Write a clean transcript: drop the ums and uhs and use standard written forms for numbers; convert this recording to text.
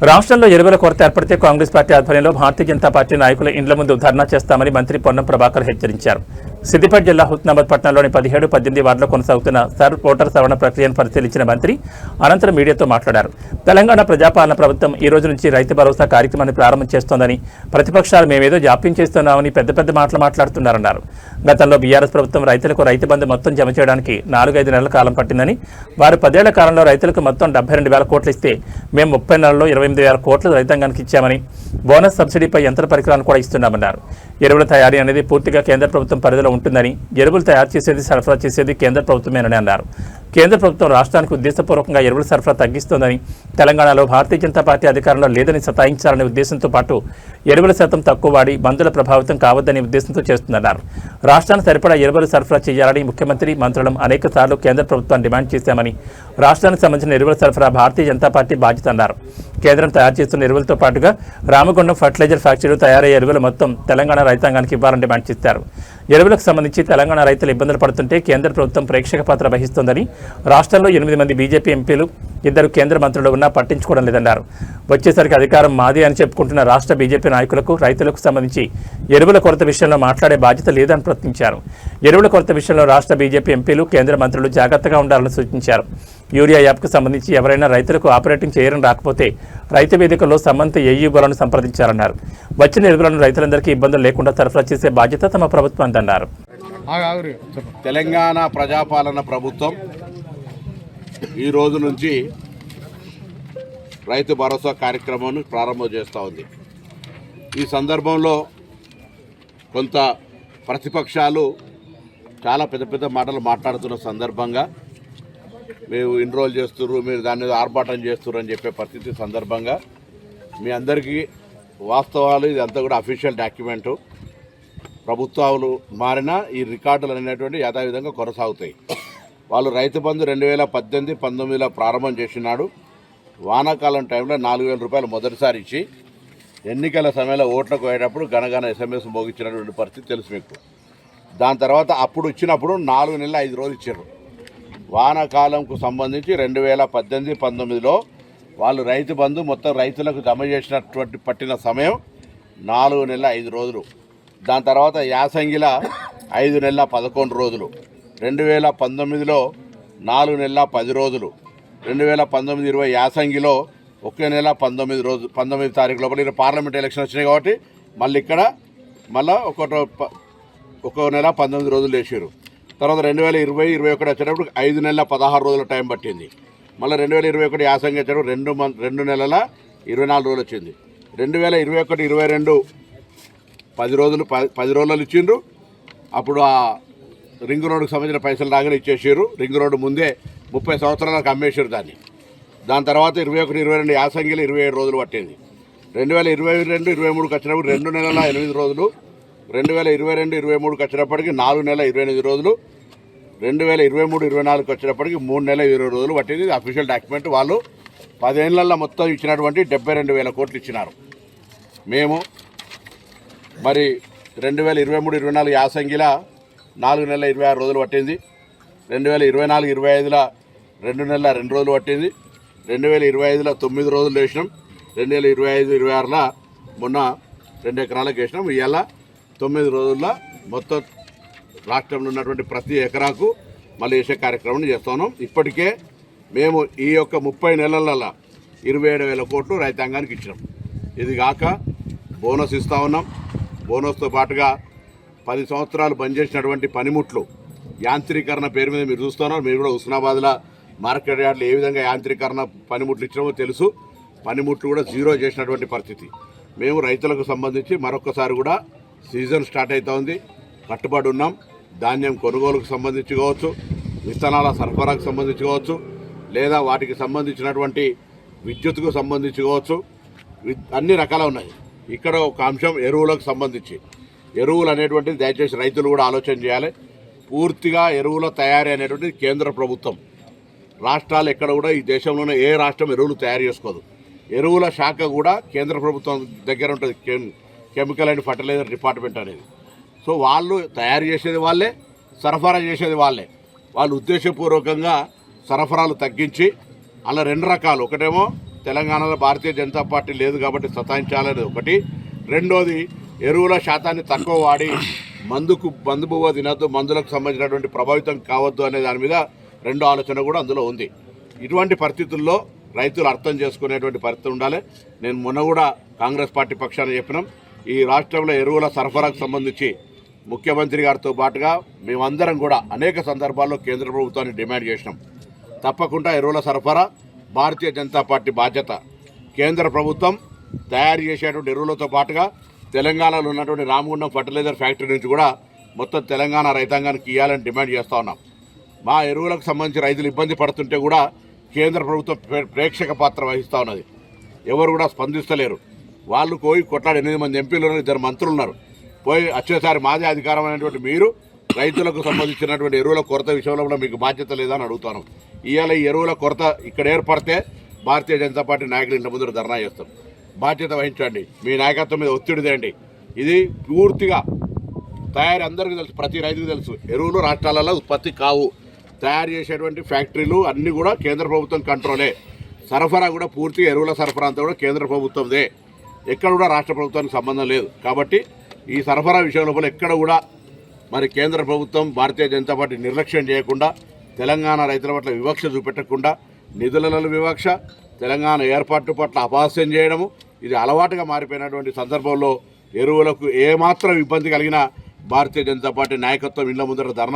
రాష్ట్రంలో ఎరువుల కొరత ఏర్పడితే కాంగ్రెస్ పార్టీ ఆధ్వర్యంలో భారతీయ జనతా పార్టీ నాయకుల ఇండ్ల ముందు ధర్నా చేస్తామని మంత్రి పొన్నం ప్రభాకర్ హెచ్చరించారు. సిద్దిపేట జిల్లా హుస్నాబాద్ పట్టణంలోని 17, 18 వార్డులో కొనసాగుతున్న ఓటర్ సవరణ ప్రక్రియను పరిశీలించిన మంత్రి అనంతరం మీడియాతో మాట్లాడారు. తెలంగాణ ప్రజాపాలన ప్రభుత్వం ఈ రోజు నుంచి రైతు భరోసా కార్యక్రమాన్ని ప్రారంభం చేస్తోందని, ప్రతిపక్షాలు మేమేదో జాప్యం చేస్తున్నామని పెద్ద పెద్ద మాటలు మాట్లాడుతున్నారన్నారు. గతంలో బీఆర్ఎస్ ప్రభుత్వం రైతులకు రైతు బంధు మొత్తం జమ చేయడానికి 4-5 నెలల కాలం పట్టిందని, వారు 10 ఏళ్ల కాలంలో రైతులకు మొత్తం 72,000 కోట్లు ఇస్తే మేము 30 నెలల్లో 28,000 కోట్లు రైతాంగానికి ఇచ్చామని, బోనస్ సబ్సిడీపై యంత్ర పరికరాలను కూడా ఇస్తున్నామన్నారు. ఎరువుల తయారీ అనేది పూర్తిగా కేంద్ర ప్రభుత్వం పరిధిలో ఉంటుందని, ఎరువులు తయారు చేసేది, సరఫరా చేసేది కేంద్ర ప్రభుత్వమేనని అన్నారు. కేంద్ర ప్రభుత్వం రాష్ట్రానికి ఉద్దేశపూర్వకంగా ఎరువుల సరఫరా తగ్గిస్తోందని, తెలంగాణలో భారతీయ జనతా పార్టీ అధికారంలో లేదని సతాయించాలనే ఉద్దేశంతో పాటు ఎరువుల శాతం తక్కువ వాడి బంధుల ప్రభావితం కావద్దనే ఉద్దేశంతో చేస్తుందన్నారు. రాష్ట్రానికి సరిపడా ఎరువులు సరఫరా చేయాలని ముఖ్యమంత్రి, మంత్రులం అనేక సార్లు కేంద్ర ప్రభుత్వాన్ని డిమాండ్ చేశామని, రాష్ట్రానికి సంబంధించిన ఎరువుల సరఫరా భారతీయ జనతా పార్టీ బాధ్యత అన్నారు. కేంద్రం తయారు చేస్తున్న ఎరువులతో పాటుగా రామగుండం ఫర్టిలైజర్ ఫ్యాక్టరీలో తయారయ్యే ఎరువులు మొత్తం తెలంగాణ రైతాంగానికి ఇవ్వాలని డిమాండ్ చేశారు. ఎరువులకు సంబంధించి తెలంగాణ రైతులు ఇబ్బందులు పడుతుంటే కేంద్ర ప్రభుత్వం ప్రేక్షక పాత్ర వహిస్తోందని, రాష్ట్రంలో 8 మంది బీజేపీ ఎంపీలు, 2 కేంద్ర మంత్రులు ఉన్నా పట్టించుకోవడం లేదన్నారు. వచ్చేసరికి అధికారం మాది అని చెప్పుకుంటున్న రాష్ట్ర బీజేపీ నాయకులకు రైతులకు సంబంధించి ఎరువుల కొరత విషయంలో మాట్లాడే బాధ్యత లేదని ప్రశ్నించారు. ఎరువుల కొరత విషయంలో రాష్ట్ర బీజేపీ ఎంపీలు, కేంద్ర మంత్రులు జాగ్రత్తగా ఉండాలని సూచించారు. యూరియా యాప్కు సంబంధించి ఎవరైనా రైతులకు ఆపరేటింగ్ చేయడం రాకపోతే రైతు వేదికల్లో సంబంధిత ఏఈఓలను సంప్రదించారన్నారు. వచ్చిన ఎరువులను రైతులందరికీ ఇబ్బందులు లేకుండా సరఫరా చేసే బాధ్యత తమ ప్రభుత్వానిదన్నారు. తెలంగాణ ప్రజాపాలన ప్రభుత్వం ఈ రోజు నుంచి రైతు భరోసా కార్యక్రమాన్ని ప్రారంభం చేస్తూ ఉంది. ఈ సందర్భంలో కొంత ప్రతిపక్షాలు చాలా పెద్ద పెద్ద మాటలు మాట్లాడుతున్న సందర్భంగా, మీరు ఎన్రోల్ చేస్తున్నారు, మీరు దాని మీద ఆర్భాటం చేస్తున్నారు అని చెప్పే పరిస్థితి సందర్భంగా మీ అందరికీ వాస్తవాలు, ఇదంతా కూడా అఫీషియల్ డాక్యుమెంటు. ప్రభుత్వాలు మారినా ఈ రికార్డులు అనేటువంటి యథావిధంగా కొనసాగుతాయి. వాళ్ళు రైతు బంధు 2018, 19లో ప్రారంభం చేసినాడు. వానాకాలం టైంలో 4,000 రూపాయలు మొదటిసారి ఇచ్చి ఎన్నికల సమయంలో ఓట్లకు పోయేటప్పుడు గనగన SMS మోగించినటువంటి పరిస్థితి తెలుసు మీకు. దాని తర్వాత అప్పుడు ఇచ్చినప్పుడు 4 నెలల 5 రోజులు ఇచ్చారు. వానాకాలంకు సంబంధించి 2018, 19లో వాళ్ళు రైతు బంధు మొత్తం రైతులకు జమ చేసినటువంటి పట్టిన సమయం 4 నెలల 5 రోజులు. దాని తర్వాత యాసంగిల 5 నెలల 11 రోజులు, 2019లో 4 నెలల 10 రోజులు, 2019-20 యాసంగిలో 1 నెల 19 రోజులు, 19 తారీఖు లోపల పార్లమెంట్ ఎలక్షన్ వచ్చినాయి కాబట్టి మళ్ళీ ఇక్కడ మళ్ళీ 1 నెల 19 రోజులు వేసారు. తర్వాత 2020-21 వచ్చేటప్పుడు 5 నెలల 16 రోజుల టైం పట్టింది. మళ్ళీ 2021 యాసంగి వచ్చేటప్పుడు 2 నెలల 24 రోజులు వచ్చింది. 2021-22 10 రోజులు ఇచ్చిండ్రు. అప్పుడు ఆ రింగ్ రోడ్డుకు సంబంధించిన పైసలు రాగానే ఇచ్చేసారు. రింగ్ రోడ్డు ముందే 30 సంవత్సరాలకు అమ్మేసారు దాన్ని. దాని తర్వాత 21-22 యాసంగిలో 27 రోజులు పట్టింది. 2022-23 వచ్చినప్పుడు 2 నెలల 8 రోజులు, 2022-23 వచ్చినప్పటికీ 4 నెలల 28 రోజులు, 2023-24 వచ్చినప్పటికీ 3 నెలల 20 రోజులు పట్టింది. Official document. వాళ్ళు 10 ఏళ్లలో మొత్తం ఇచ్చినటువంటి 72,000 కోట్లు ఇచ్చినారు. మేము మరి 2023-24 యాసంగిల 4 నెలల 26 రోజులు పట్టింది. 2024-25లో 2 నెలల 2 రోజులు పట్టింది. 2025లో 9 రోజులు వేసినాం. 2025-26లో మొన్న 2 ఎకరాలకు వేసినాం. ఇవాళ 9 రోజుల్లో మొత్తం రాష్ట్రంలో ఉన్నటువంటి ప్రతి ఎకరాకు మళ్ళీ వేసే కార్యక్రమం చేస్తున్నాం. ఇప్పటికే మేము ఈ యొక్క 30 నెలలలో 27,000 కోట్లు రైతాంగానికి ఇచ్చినాం. ఇది కాక బోనస్ ఇస్తూ ఉన్నాం. బోనస్తో పాటుగా 10 సంవత్సరాలు బంద్ చేసినటువంటి పనిముట్లు యాంత్రీకరణ పేరు మీద మీరు చూస్తున్నారు. మీరు కూడా హుస్నాబాద్లో మార్కెట్ యార్డ్లో ఏ విధంగా యాంత్రీకరణ పనిముట్లు ఇచ్చినామో తెలుసు. పనిముట్లు కూడా జీరో చేసినటువంటి పరిస్థితి. మేము రైతులకు సంబంధించి మరొకసారి కూడా సీజన్ స్టార్ట్ అవుతూ ఉంది, కట్టుబడి ఉన్నాం. ధాన్యం కొనుగోలుకు సంబంధించి కావచ్చు, విత్తనాల సరఫరాకు సంబంధించి కావచ్చు, లేదా వాటికి సంబంధించినటువంటి విద్యుత్కు సంబంధించి కావచ్చు, అన్ని రకాలు ఉన్నాయి. ఇక్కడ ఒక అంశం ఎరువులకు సంబంధించి. ఎరువులు అనేటువంటిది దయచేసి రైతులు కూడా ఆలోచన చేయాలి. పూర్తిగా ఎరువుల తయారీ అనేటువంటిది కేంద్ర ప్రభుత్వం. రాష్ట్రాలు ఎక్కడ కూడా ఈ దేశంలోనే ఏ రాష్ట్రం ఎరువులు తయారు చేసుకోదు. ఎరువుల శాఖ కూడా కేంద్ర ప్రభుత్వం దగ్గర ఉంటుంది, కెమికల్ అండ్ ఫర్టిలైజర్ డిపార్ట్మెంట్ అనేది. సో వాళ్ళు తయారు చేసేది వాళ్ళే, సరఫరా చేసేది వాళ్ళే. వాళ్ళు ఉద్దేశపూర్వకంగా సరఫరాలు తగ్గించి అలా 2 రకాలు, ఒకటేమో తెలంగాణలో భారతీయ జనతా పార్టీ లేదు కాబట్టి సతాయించాలనేది ఒకటి. రెండోది, ఎరువుల శాతాన్ని తక్కువ వాడి మందుబువ్వ తినద్దు, మందులకు సంబంధించినటువంటి ప్రభావితం కావద్దు అనే దాని మీద రెండో ఆలోచన కూడా అందులో ఉంది. ఇటువంటి పరిస్థితుల్లో రైతులు అర్థం చేసుకునేటువంటి పరిస్థితి ఉండాలి. నేను మొన్న కూడా కాంగ్రెస్ పార్టీ పక్షాన చెప్పినాం, ఈ రాష్ట్రంలో ఎరువుల సరఫరాకు సంబంధించి ముఖ్యమంత్రి గారితో పాటుగా మేమందరం కూడా అనేక సందర్భాల్లో కేంద్ర ప్రభుత్వాన్ని డిమాండ్ చేసినాం. తప్పకుండా ఎరువుల సరఫరా భారతీయ జనతా పార్టీ బాధ్యత. కేంద్ర ప్రభుత్వం తయారు చేసేటువంటి ఎరువులతో పాటుగా తెలంగాణలో ఉన్నటువంటి రామగుండం ఫర్టిలైజర్ ఫ్యాక్టరీ నుంచి కూడా మొత్తం తెలంగాణ రైతాంగానికి ఇవ్వాలని డిమాండ్ చేస్తూ ఉన్నాం. మా ఎరువులకు సంబంధించి రైతులు ఇబ్బంది పడుతుంటే కూడా కేంద్ర ప్రభుత్వం ప్రేక్షక పాత్ర వహిస్తూ ఉన్నది. ఎవరు కూడా స్పందిస్తలేరు. వాళ్ళు పోయి కొట్లాడి 8 మంది ఎంపీలు ఉన్నారు, 2 మంత్రులు ఉన్నారు. పోయి వచ్చేసారి మాదే అధికారం అనేటువంటి మీరు రైతులకు సంబంధించినటువంటి ఎరువుల కొరత విషయంలో కూడా మీకు బాధ్యత లేదని అడుగుతాను. ఇవాళ ఈ ఎరువుల కొరత ఇక్కడ ఏర్పడితే భారతీయ జనతా పార్టీ నాయకులు ఇంటి ముందు ధర్నా చేస్తాం. బాధ్యత వహించండి, మీ నాయకత్వం మీద ఒత్తిడి తేండి. ఇది పూర్తిగా తయారీ అందరికీ తెలుసు, ప్రతి రైతుకు తెలుసు. ఎరువులు రాష్ట్రాలలో ఉత్పత్తి కావు. తయారు చేసేటువంటి ఫ్యాక్టరీలు అన్నీ కూడా కేంద్ర ప్రభుత్వం కంట్రోలే. సరఫరా కూడా పూర్తిగా ఎరువుల సరఫరా అంతా కూడా కేంద్ర ప్రభుత్వందే. ఎక్కడ కూడా రాష్ట్ర ప్రభుత్వానికి సంబంధం లేదు. కాబట్టి ఈ సరఫరా విషయం లోపల ఎక్కడ కూడా మరి కేంద్ర ప్రభుత్వం భారతీయ జనతా పార్టీ నిర్లక్ష్యం చేయకుండా, తెలంగాణ రైతుల పట్ల వివక్ష చూపెట్టకుండా, నిధులలో వివక్ష, తెలంగాణ ఏర్పాటు పట్ల అపహాస్యం చేయడము, ఇది అలవాటుగా మారిపోయినటువంటి సందర్భంలో ఎరువులకు ఏమాత్రం ఇబ్బంది కలిగినా భారతీయ జనతా పార్టీ నాయకత్వం ఇళ్ల ముందర ధర్నా